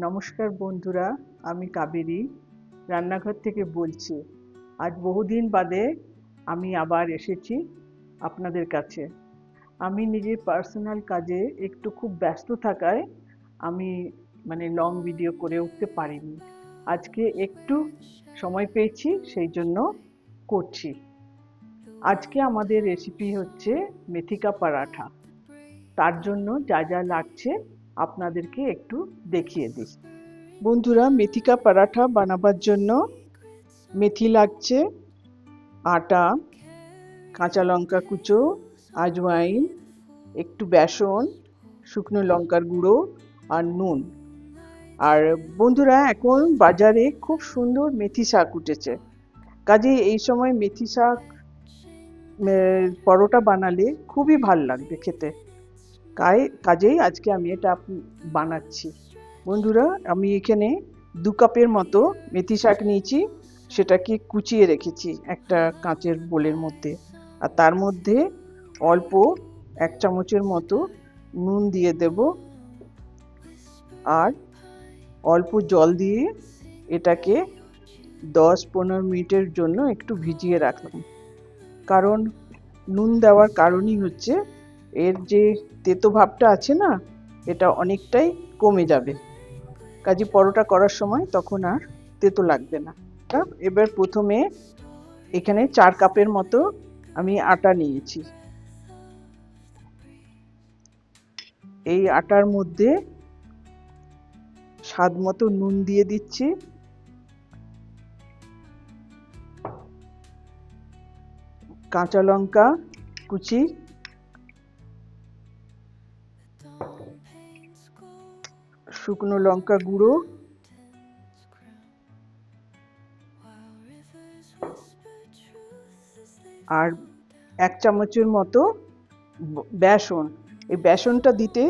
নমস্কার বন্ধুরা, আমি কাবেরী রান্নাঘর থেকে বলছি। আজ বহুদিন বাদে আমি আবার এসেছি আপনাদের কাছে। আমি নিজের পার্সোনাল কাজে একটু খুব ব্যস্ত থাকায় আমি লং ভিডিও করে উঠতে পারিনি। আজকে একটু সময় পেয়েছি, সেই জন্য করছি। আজকে আমাদের রেসিপি হচ্ছে মেথিকা পরাঠা। তার জন্য যা যা লাগছে আপনাদেরকে একটু দেখিয়ে দিই। বন্ধুরা, মেথিকা পরাঠা বানাবার জন্য মেথি লাগছে, আটা, কাঁচা লঙ্কা কুচো, আজওয়াইন, একটু বেসন, শুকনো লঙ্কার গুঁড়ো আর নুন। আর বন্ধুরা, এখন বাজারে খুব সুন্দর মেথি শাক উঠেছে, কাজেই এই সময় মেথি শাক পরোটা বানালে খুবই ভাল লাগবে খেতে। কাজেই আজকে আমি এটা বানাচ্ছি। বন্ধুরা, আমি এখানে 2 কাপের মতো মেথি শাক নিয়েছি, সেটাকে কুচিয়ে রেখেছি একটা কাঁচের বোলের মধ্যে। আর তার মধ্যে অল্প 1 চামচের মতো নুন দিয়ে দেব, আর অল্প জল দিয়ে এটাকে 10-15 মিনিটের জন্য একটু ভিজিয়ে রাখলাম। কারণ নুন দেওয়ার কারণই হচ্ছে এর যে তেতো ভাবটা আছে না, এটা অনেকটাই কমে যাবে, কাজে পরোটা করার সময় তখন আর তেতো লাগবে না। এবার প্রথমে এখানে 4 কাপের মতো আমি আটা নিয়েছি। এই আটার মধ্যে স্বাদ মতো নুন দিয়ে দিচ্ছি, কাঁচা লঙ্কা কুচি, শুকনো লঙ্কা গুঁড়ো, আর 1 চামচের মতো বেসন। এই বেসনটা দিতে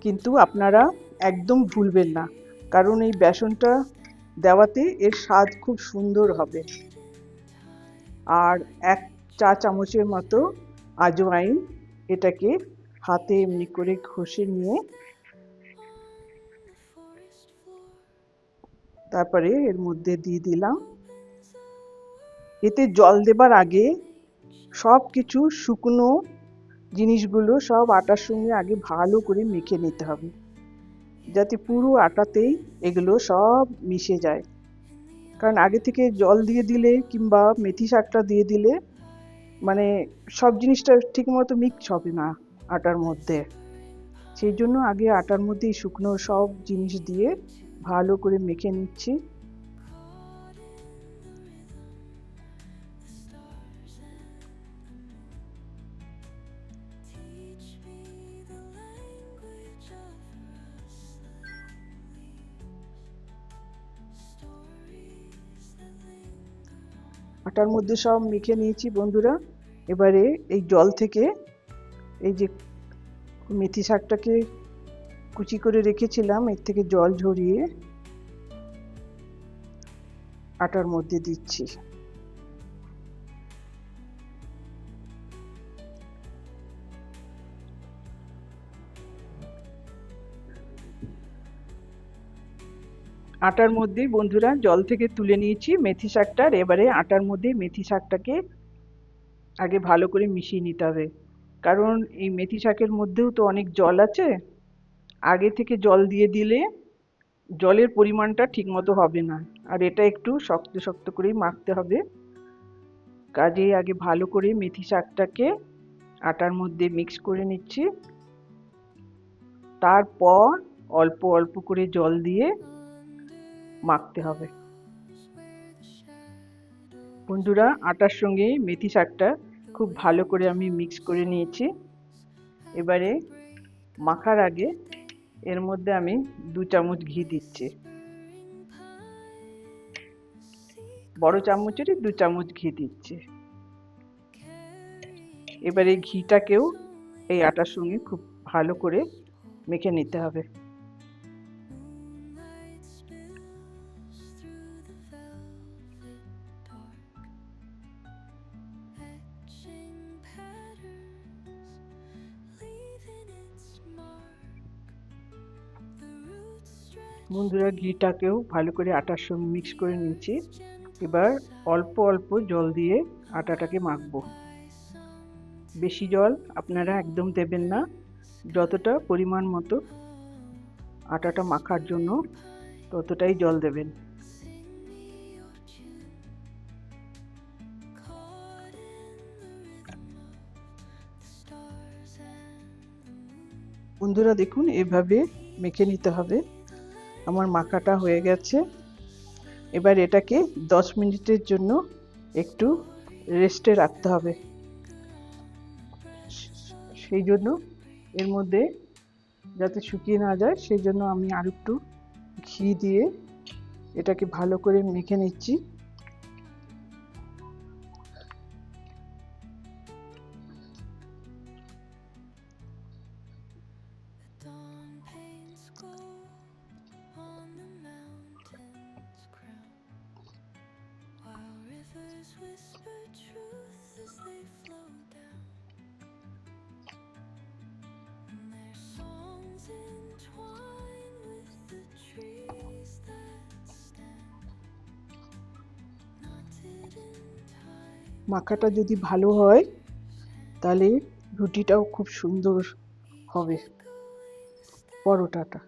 কিন্তু আপনারা একদম ভুলবেন না, কারণ এই বেসনটা দেওয়াতে এর স্বাদ খুব সুন্দর হবে। আর 1 চা চামচের মতো আজওয়াইন, এটাকে হাতে এমনি করে ঘষে নিয়ে তারপরে এর মধ্যে দিয়ে দিলাম। এতে জল দেবার আগে সব কিছু শুকনো জিনিসগুলো সব আটার সঙ্গে আগে ভালো করে মেখে নিতে হবে, যাতে পুরো আটাতেই এগুলো সব মিশে যায়। কারণ আগে থেকে জল দিয়ে দিলে কিংবা মেথি শাকটা দিয়ে দিলে সব জিনিসটা ঠিক মতো মিক্স হবে না আটার মধ্যে। সেই জন্য আগে আটার মধ্যেই শুকনো সব জিনিস দিয়ে ভালো করে মেখে নিচ্ছি। আটার মধ্যে সব মেখে নিয়েছি বন্ধুরা। এবারে এই জল থেকে এই যে মেথি শাকটাকে কুচি করে রেখেছিলাম, এর থেকে জল ঝরিয়ে আটার মধ্যে দিচ্ছি। আটার মধ্যে বন্ধুরা জল থেকে তুলে নিয়েছি মেথি শাকটার। এবারে আটার মধ্যে মেথি শাকটাকে আগে ভালো করে মিশিয়ে নিতে হবে, কারণ এই মেথি শাকের মধ্যেও তো অনেক জল আছে। আগে থেকে জল দিয়ে দিলে জলের পরিমাণটা ঠিক মতো হবে না, আর এটা একটু শক্ত শক্ত করেই মাখতে হবে। কাজেই আগে ভালো করে মেথি শাকটাকে আটার মধ্যে মিক্স করে নিচ্ছি, তারপর অল্প অল্প করে জল দিয়ে মাখতে হবে। বন্ধুরা, আটার সঙ্গে মেথি শাকটা খুব ভালো করে আমি মিক্স করে নিয়েছি। এবারে মাখার আগে এর মধ্যে আমি 2 চামচ ঘি দিচ্ছি। বড় চামচেরই 2 চামচ ঘি দিচ্ছি। এবারে ঘিটাকেও এই আটার সঙ্গে খুব ভালো করে মেখে নিতে হবে। বন্ধুরা, ঘিটাকেও ভালো করে আটার সঙ্গে মিক্স করে নিয়েছি। এবার অল্প অল্প জল দিয়ে আটাটাকে মাখবো। বেশি জল আপনারা একদম দেবেন না, যতটা পরিমাণ মতো আটাটা মাখার জন্য ততটাই জল দেবেন। বন্ধুরা দেখুন, এভাবে মেখে নিতে হবে। আমার মাখাটা হয়ে গেছে। এবার এটাকে 10 মিনিটের জন্য একটু রেস্টে রাখতে হবে। সেই জন্য এর মধ্যে যাতে শুকিয়ে না যায় সেই জন্য আমি আর একটু ঘি দিয়ে এটাকে ভালো করে মেখে নিচ্ছি। মাখাটা যদি ভালো হয় তাহলে রুটিটাও খুব সুন্দর হবে, পরোটাটা।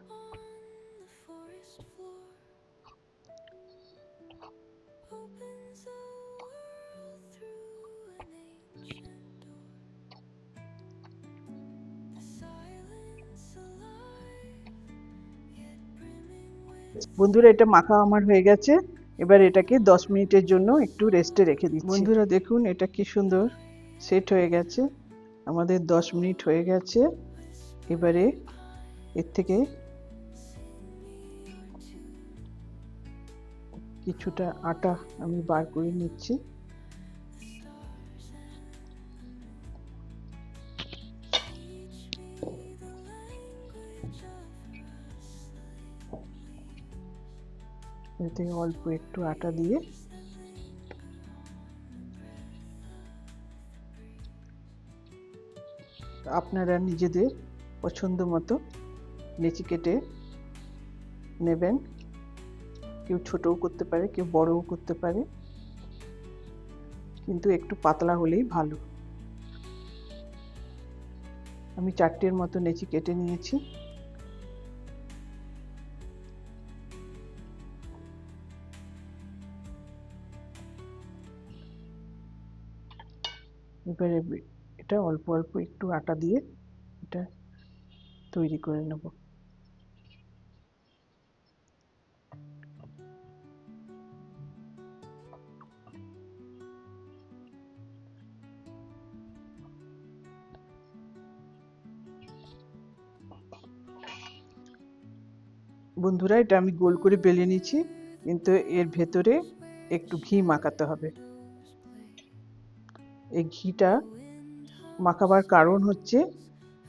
বন্ধুরা, এটা মাখা আমার হয়ে গেছে। এবার এটাকে 10 মিনিটের জন্য একটু রেস্টে রেখে দিচ্ছি। বন্ধুরা দেখুন, এটা কি সুন্দর সেট হয়ে গেছে। আমাদের 10 মিনিট হয়ে গেছে। এবারে এর থেকে কিছুটা আটা আমি বার করে নিচ্ছি। এতে অল্প একটু আটা দিয়ে আপনারা নিজেদের পছন্দ মতো লেচি কেটে নেবেন। কেউ ছোটও করতে পারে, কেউ বড়ও করতে পারে, কিন্তু একটু পাতলা হলেই ভালো। আমি 4টের মতো লেচি কেটে নিয়েছি। এবারে এটা অল্প অল্প একটু আটা দিয়ে এটা তৈরি করে নেব। বন্ধুরা, এটা আমি গোল করে বেলে নিয়েছি, কিন্তু এর ভেতরে একটু ঘি মাখাতে হবে। এই ঘিটা মাখাবার কারণ হচ্ছে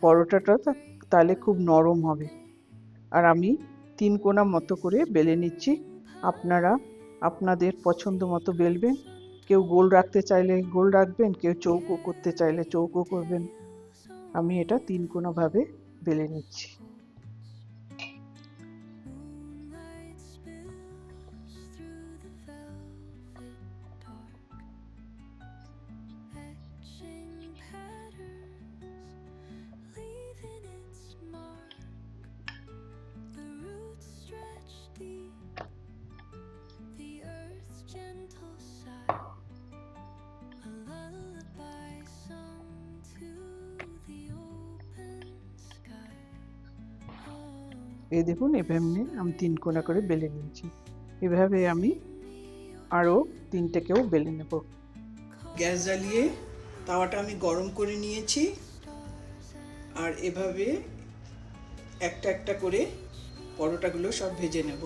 পরোটাটা তাহলে খুব নরম হবে। আর আমি 3 কোনা মতো করে বেলে নিচ্ছি। আপনারা আপনাদের পছন্দ মতো বেলবেন। কেউ গোল রাখতে চাইলে গোল রাখবেন, কেউ চৌকো করতে চাইলে চৌকো করবেন। আমি এটা 3 কোনা ভাবে বেলে নিচ্ছি। এই দেখুন, এভাবে আমি 3 কোনা করে বেলে নিয়েছি। এভাবে আমি আরও 3টেকেও বেলে নেব। গ্যাস জ্বালিয়ে তাওয়াটা আমি গরম করে নিয়েছি, আর এভাবে একটা একটা করে পরোটাগুলো সব ভেজে নেব।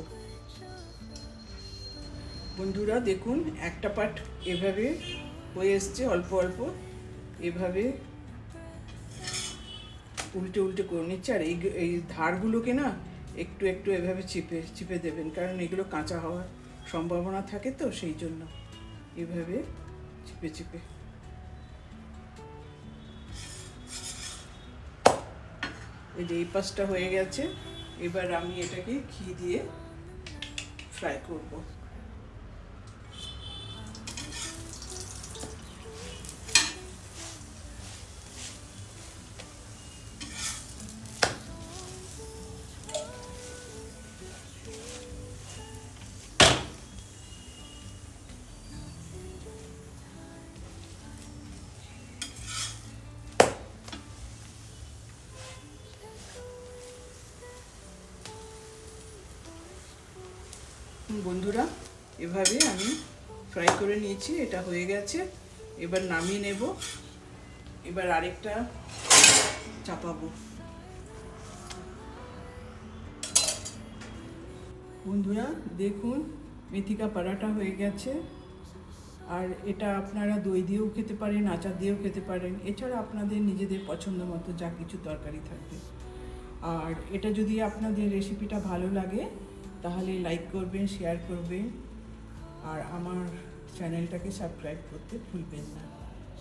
বন্ধুরা দেখুন, একটা পাট এভাবে হয়ে এসছে অল্প অল্প। এভাবে উল্টে উল্টে করে নিচ্ছে। আর এই ধারগুলোকে না একটু একটু এভাবে চিপে চিপে দেবেন, কারণ এগুলো কাঁচা হওয়ার সম্ভাবনা থাকে, তো সেই জন্য এভাবে চিপে চিপে। এই যে এই পাশটা হয়ে গেছে, এবার আমি এটাকে ঘি দিয়ে ফ্রাই করব। বন্ধুরা, এভাবে আমি ফ্রাই করে নিয়েছি, এটা হয়ে গেছে। এবার নামিয়ে নেব। এবার আরেকটা চাপাবো। বন্ধুরা দেখুন, মেথিকা পরাঠা হয়ে গেছে। আর এটা আপনারা দই দিয়েও খেতে পারেন, আচার দিয়েও খেতে পারেন, এছাড়া আপনাদের নিজেদের পছন্দ মতো যা কিছু তরকারি থাকবে। আর এটা যদি আপনাদের রেসিপিটা ভালো লাগে তাহলে লাইক করবেন, শেয়ার করবেন, আর আমার চ্যানেলটাকে সাবস্ক্রাইব করতে ভুলবেন না।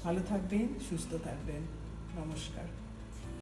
ভালো থাকবেন, সুস্থ থাকবেন। নমস্কার।